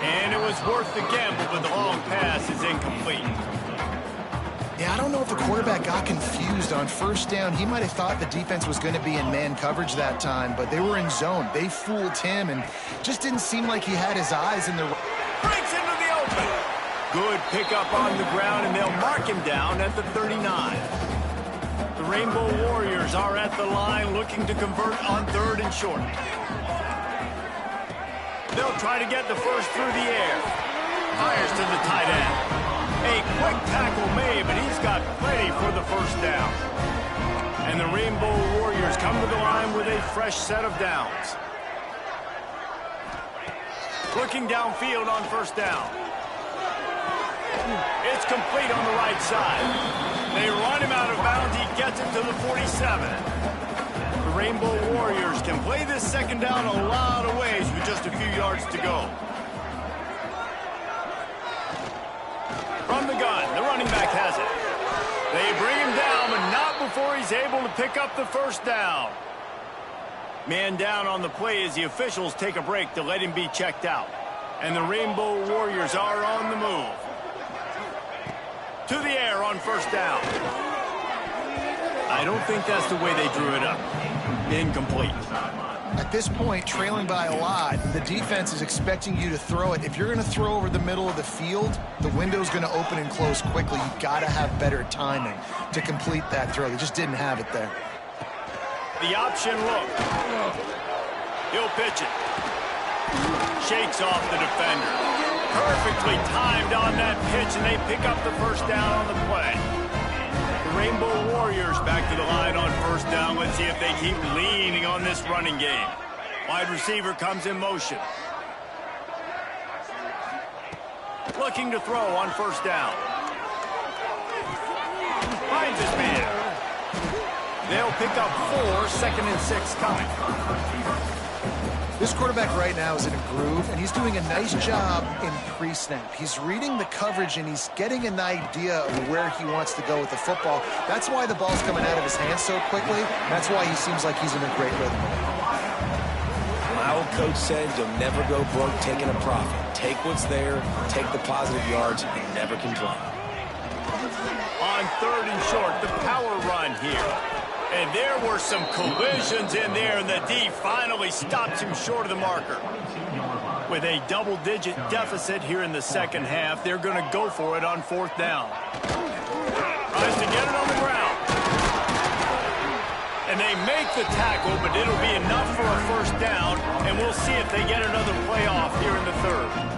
And it was worth the gamble, but the long pass is incomplete. Yeah, I don't know if the quarterback got confused on first down. He might have thought the defense was going to be in man coverage that time, but they were in zone. They fooled him and just didn't seem like he had his eyes in the... Breaks into the open. Good pickup on the ground, and they'll mark him down at the 39. The Rainbow Warriors are at the line looking to convert on 3rd and short. They'll try to get the first through the air. Fires to the tight end. A quick tackle made, but he's got plenty for the first down. And the Rainbow Warriors come to the line with a fresh set of downs. Looking downfield on first down. It's complete on the right side. They run him out of bounds. He gets it to the 47. The Rainbow Warriors can play this second down a lot of ways with just a few yards to go. From the gun, the running back has it. They bring him down, but not before he's able to pick up the first down. Man down on the play as the officials take a break to let him be checked out. And the Rainbow Warriors are on the move. To the air on first down. I don't think that's the way they drew it up. Incomplete. At this point, trailing by a lot, the defense is expecting you to throw it. If you're going to throw over the middle of the field, the window's going to open and close quickly. You've got to have better timing to complete that throw. They just didn't have it there. The option look. He'll pitch it. Shakes off the defender. Perfectly timed on that pitch, and they pick up the first down on the play. The Rainbow Warriors back to the line on first down. Let's see if they keep leaning on this running game. Wide receiver comes in motion. Looking to throw on first down. Finds his man. They'll pick up 4, 2nd and 6 coming. This quarterback right now is in a groove, and he's doing a nice job in pre-snap. He's reading the coverage, and he's getting an idea of where he wants to go with the football. That's why the ball's coming out of his hands so quickly. That's why he seems like he's in a great rhythm. My old coach said you'll never go broke taking a profit. Take what's there, take the positive yards, and never complain. On 3rd and short, the power run here. And there were some collisions in there, and the D finally stops him short of the marker. With a double-digit deficit here in the second half, they're going to go for it on 4th down. Tries to get it on the ground. And they make the tackle, but it'll be enough for a first down, and we'll see if they get another play off here in the 3rd.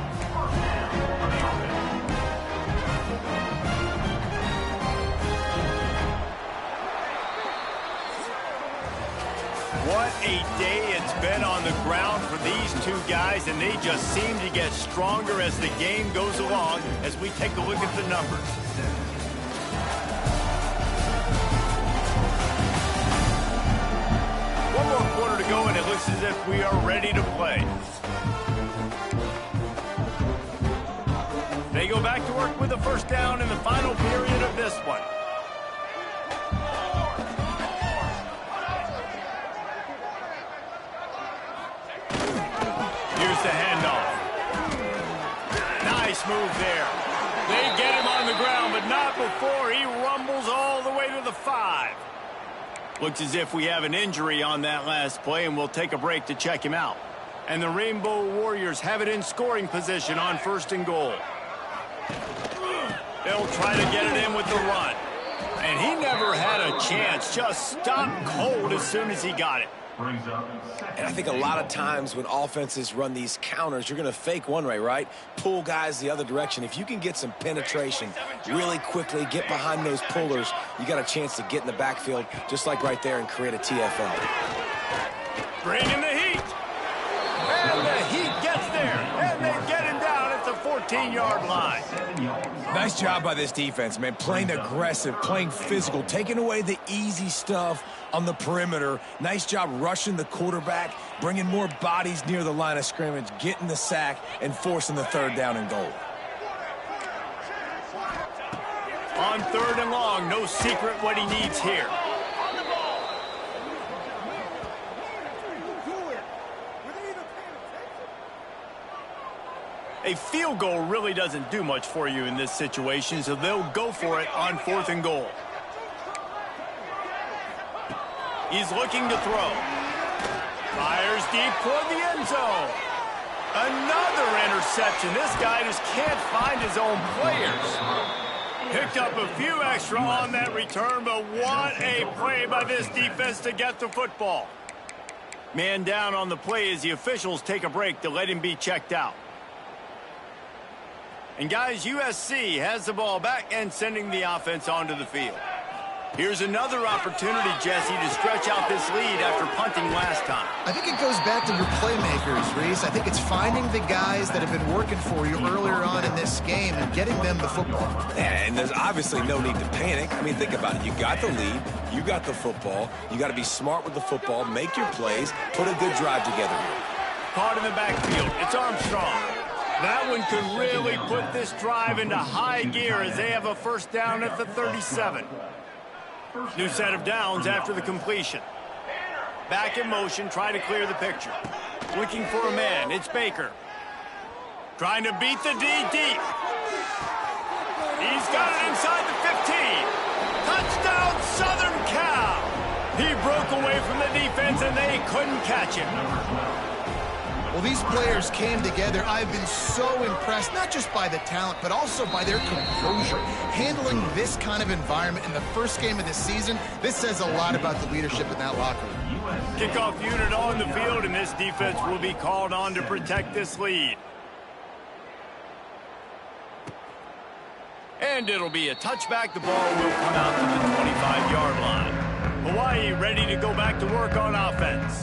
What a day it's been on the ground for these two guys, and they just seem to get stronger as the game goes along as we take a look at the numbers. One more quarter to go, and it looks as if we are ready to play. They go back to work with the first down in the final period of this one. Here's the handoff. Nice move there. They get him on the ground, but not before he rumbles all the way to the 5. Looks as if we have an injury on that last play, and we'll take a break to check him out. And the Rainbow Warriors have it in scoring position on 1st and goal. They'll try to get it in with the run. And he never had a chance, just stopped cold as soon as he got it. And I think a lot of times when offenses run these counters, you're going to fake one way, right? Pull guys the other direction. If you can get some penetration really quickly, get behind those pullers, you got a chance to get in the backfield, just like right there, and create a TFL. Bring in the heat. And the heat gets there. And they get him down at the 14-yard line. Nice job by this defense, man. Playing aggressive, playing physical, taking away the easy stuff on the perimeter. Nice job rushing the quarterback, bringing more bodies near the line of scrimmage, getting the sack, and forcing the 3rd down and goal. On 3rd and long, no secret what he needs here. A field goal really doesn't do much for you in this situation, so they'll go for it on 4th and goal. He's looking to throw. Fires deep toward the end zone. Another interception. This guy just can't find his own players. Picked up a few extra on that return, but what a play by this defense to get the football. Man down on the play as the officials take a break to let him be checked out. And guys, USC has the ball back and sending the offense onto the field. Here's another opportunity, Jesse, to stretch out this lead after punting last time. I think it goes back to your playmakers, Reese. I think it's finding the guys that have been working for you earlier on in this game and getting them the football. And there's obviously no need to panic. I mean, think about it. You got the lead. You got the football. You got to be smart with the football, make your plays, put a good drive together here. Caught in the backfield. It's Armstrong. That one could really put this drive into high gear as they have a first down at the 37. New set of downs after the completion. Back in motion, trying to clear the picture. Looking for a man. It's Baker. Trying to beat the D deep. He's got it inside the 15. Touchdown, Southern Cal. He broke away from the defense, and they couldn't catch him. Well, these players came together. I've been so impressed, not just by the talent, but also by their composure. Handling this kind of environment in the first game of the season, this says a lot about the leadership in that locker room. Kickoff unit on the field, and this defense will be called on to protect this lead. And it'll be a touchback. The ball will come out to the 25. 25-yard line. Hawaii ready to go back to work on offense.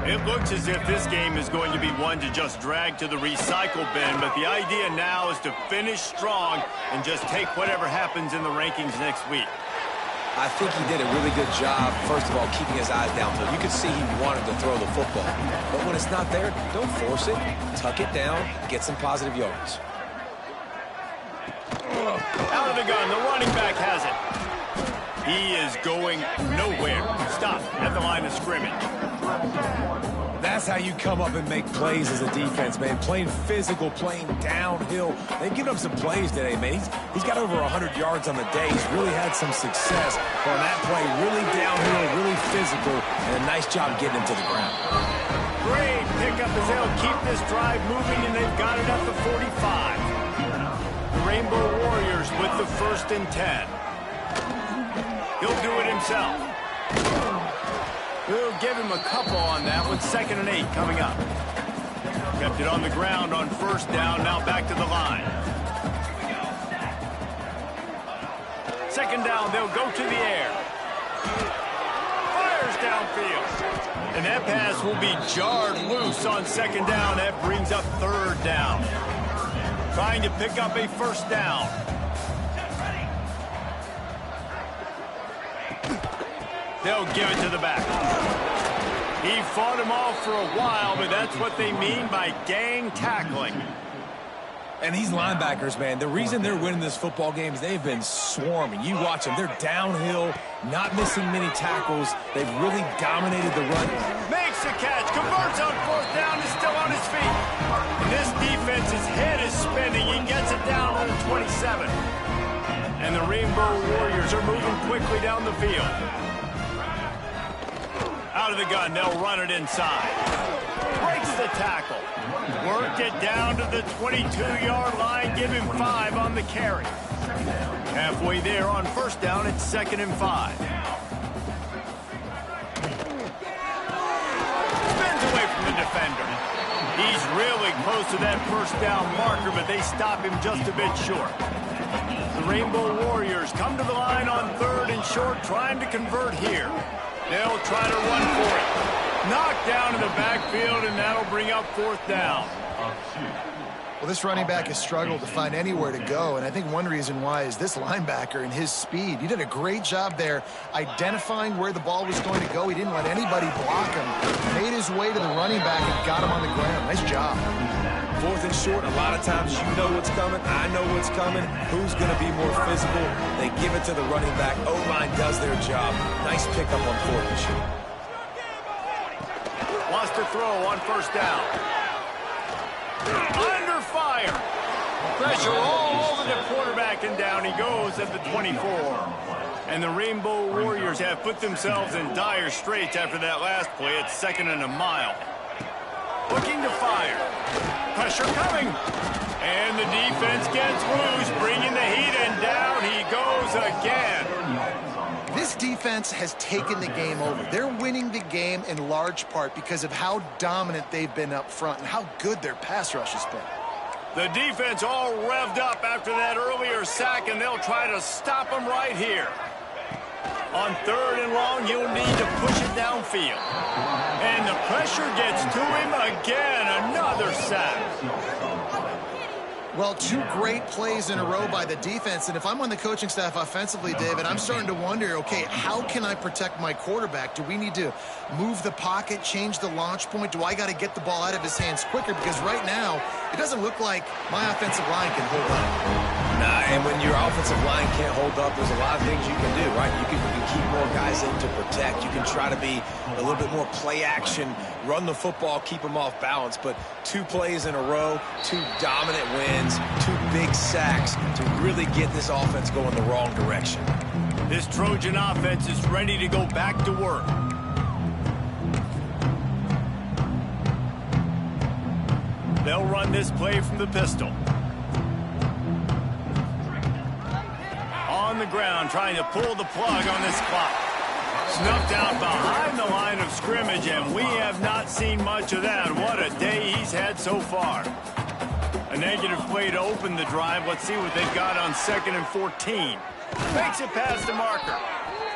It looks as if this game is going to be one to just drag to the recycle bin, but the idea now is to finish strong and just take whatever happens in the rankings next week. I think he did a really good job, first of all, keeping his eyes downfield. You could see he wanted to throw the football. But when it's not there, don't force it. Tuck it down, get some positive yards. Out of the gun, the running back has it. He is going nowhere. Stop at the line of scrimmage. That's how you come up and make plays as a defense, man. Playing physical, playing downhill. They've given up some plays today, man. He's got over 100 yards on the day. He's really had some success on that play. Really downhill, really physical, and a nice job getting him to the ground. Great pickup as they'll keep this drive moving, and they've got it at the 45. The Rainbow Warriors with the 1st and 10. He'll do it himself. We'll give him a couple on that with 2nd and 8 coming up. Kept it on the ground on 1st down, now back to the line. 2nd down, they'll go to the air. Fires downfield. And that pass will be jarred loose on 2nd down. That brings up 3rd down. Trying to pick up a 1st down. They'll give it to the back. He fought him off for a while, but that's what they mean by gang tackling. And these linebackers, man, the reason they're winning this football game is they've been swarming. You watch them. They're downhill, not missing many tackles. They've really dominated the run. Makes the catch, converts on 4th down, is still on his feet. And this defense's head is spinning. He gets it down to the 27. And the Rainbow Warriors are moving quickly down the field. Out of the gun, they'll run it inside. Breaks the tackle. Work it down to the 22-yard line. Give him 5 on the carry. Halfway there on 1st down, it's 2nd and 5. Spins away from the defender. He's really close to that 1st down marker, but they stop him just a bit short. The Rainbow Warriors come to the line on 3rd and short, trying to convert here. They'll try to run for it. Knocked down in the backfield, and that'll bring up 4th down. Well, this running back has struggled to find anywhere to go, and I think one reason why is this linebacker and his speed. He did a great job there identifying where the ball was going to go. He didn't let anybody block him. Made his way to the running back and got him on the ground. Nice job. 4th and short, a lot of times you know what's coming. I know what's coming. Who's going to be more physical? They give it to the running back. O-line does their job. Nice pickup on 4th and short. Wants to throw on 1st down. Under fire. Pressure all over the quarterback, and down he goes at the 24. And the Rainbow Warriors have put themselves in dire straits after that last play. It's 2nd and a mile. Looking to fire. Pressure coming. And the defense gets loose, bringing the heat, and down he goes again. This defense has taken the game over. They're winning the game in large part because of how dominant they've been up front and how good their pass rush has been. The defense all revved up after that earlier sack, and they'll try to stop them right here. On 3rd and long, you'll need to push it downfield. And the pressure gets to him again. Another sack. Well, 2 great plays in a row by the defense, and if I'm on the coaching staff offensively, David, I'm starting to wonder, okay, how can I protect my quarterback? Do we need to move the pocket, change the launch point? Do I got to get the ball out of his hands quicker? Because right now, it doesn't look like my offensive line can hold up. Nah, and when your offensive line can't hold up, there's a lot of things you can do, right? You can keep more guys in to protect. You can try to be a little bit more play action, run the football, keep them off balance. But 2 plays in a row, 2 dominant wins, 2 big sacks to really get this offense going the wrong direction. This Trojan offense is ready to go back to work. They'll run this play from the pistol. On the ground, trying to pull the plug on this clock. Snuffed out behind the line of scrimmage, and we have not seen much of that. What a day he's had so far. A negative play to open the drive. Let's see what they've got on 2nd and 14. Makes it past the marker.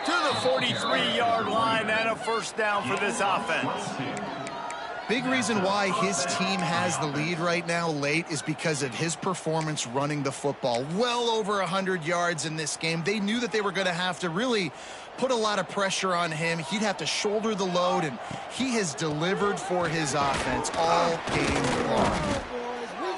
to the 43-yard line and a first down for this offense. Big reason why his team has the lead right now late is because of his performance running the football. Well over 100 yards in this game. They knew that they were going to have to really put a lot of pressure on him. He'd have to shoulder the load, and he has delivered for his offense all game long.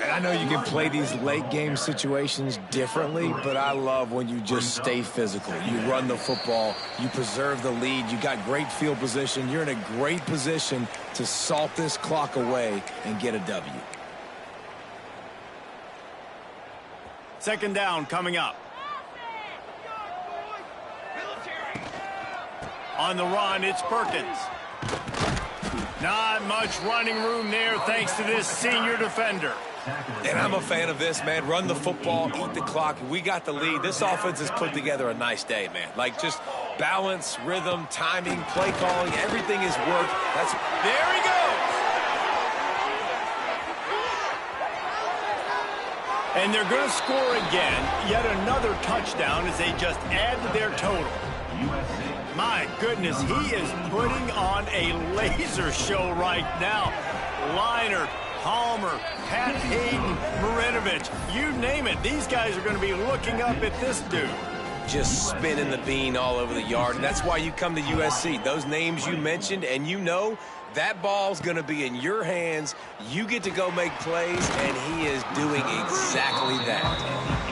And I know you can play these late game situations differently, but I love when you just stay physical. You run the football, you preserve the lead, you got great field position. You're in a great position to salt this clock away and get a W. Second down coming up. On the run, it's Perkins. Not much running room there thanks to this senior defender. And I'm a fan of this, man. Run the football, eat the clock. We got the lead. This offense has put together a nice day, man. Like, just balance, rhythm, timing, play calling, everything has worked. There he goes! And they're going to score again. Yet another touchdown as they just add to their total. My goodness, he is putting on a laser show right now. Leinart, Palmer, Pat Hayden, Marinovich, you name it. These guys are going to be looking up at this dude. Just spinning the bean all over the yard. And that's why you come to USC. Those names you mentioned, and you know that ball's going to be in your hands. You get to go make plays, and he is doing exactly that.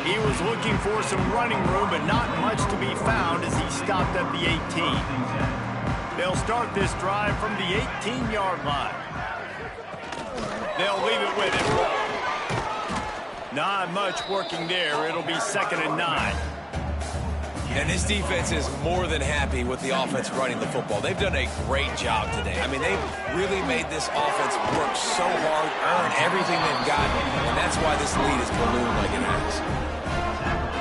He was looking for some running room, but not much to be found as he stopped at the 18. They'll start this drive from the 18-yard line. They'll leave it with him. Not much working there. It'll be 2nd and 9. And this defense is more than happy with the offense running the football. They've done a great job today. I mean, they've really made this offense work so hard, earn everything they've gotten, and that's why this lead is ballooned like it has.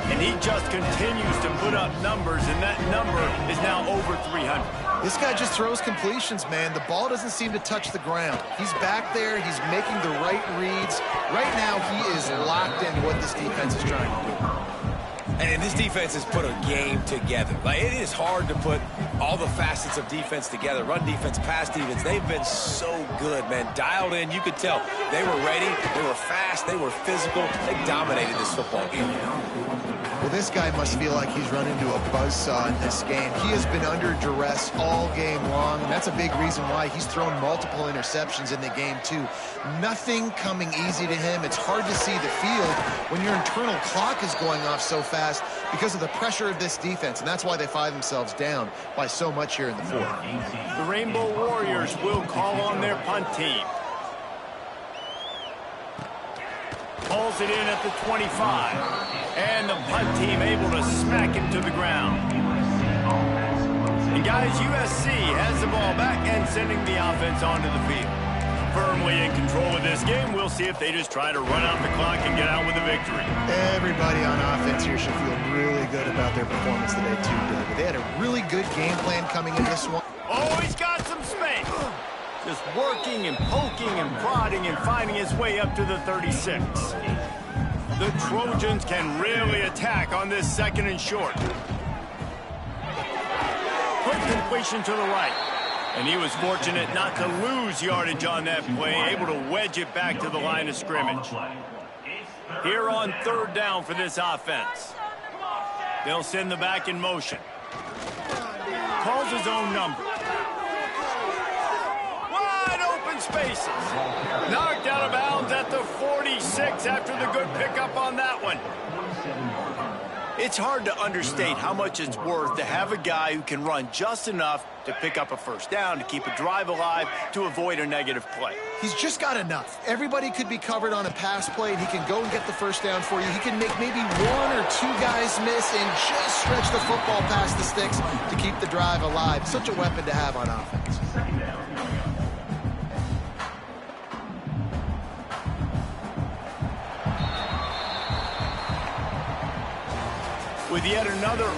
And he just continues to put up numbers, and that number is now over 300. This guy just throws completions, man. The ball doesn't seem to touch the ground. He's back there. He's making the right reads. Right now, he is locked into what this defense is trying to do. And this defense has put a game together. Like, it is hard to put all the facets of defense together. Run defense, pass defense. They've been so good, man. Dialed in. You could tell they were ready. They were fast. They were physical. They dominated this football game. Well, this guy must feel like he's run into a buzzsaw in this game. He has been under duress all game long, and that's a big reason why he's thrown multiple interceptions in the game, too. Nothing coming easy to him. It's hard to see the field when your internal clock is going off so fast because of the pressure of this defense, and that's why they find themselves down by so much here in the fourth. The Rainbow Warriors will call on their punt team. Pulls it in at the 25. And the punt team able to smack it to the ground. And guys, USC has the ball back and sending the offense onto the field. Firmly in control of this game. We'll see if they just try to run out the clock and get out with a victory. Everybody on offense here should feel really good about their performance today, too, David. They had a really good game plan coming in this one. Oh, he's got some space. Just working and poking and prodding and finding his way up to the 36. The Trojans can really attack on this 2nd and short. Quick completion to the right. And he was fortunate not to lose yardage on that play, able to wedge it back to the line of scrimmage. Here on 3rd down for this offense. They'll send the back in motion. Calls his own number. Wide open spaces. Knocked out of bounds at the 46 after the good pickup on that one. It's hard to understate how much it's worth to have a guy who can run just enough to pick up a first down, to keep a drive alive, to avoid a negative play. He's just got enough. Everybody could be covered on a pass play, and he can go and get the first down for you. He can make maybe 1 or 2 guys miss and just stretch the football past the sticks to keep the drive alive. Such a weapon to have on offense. With yet another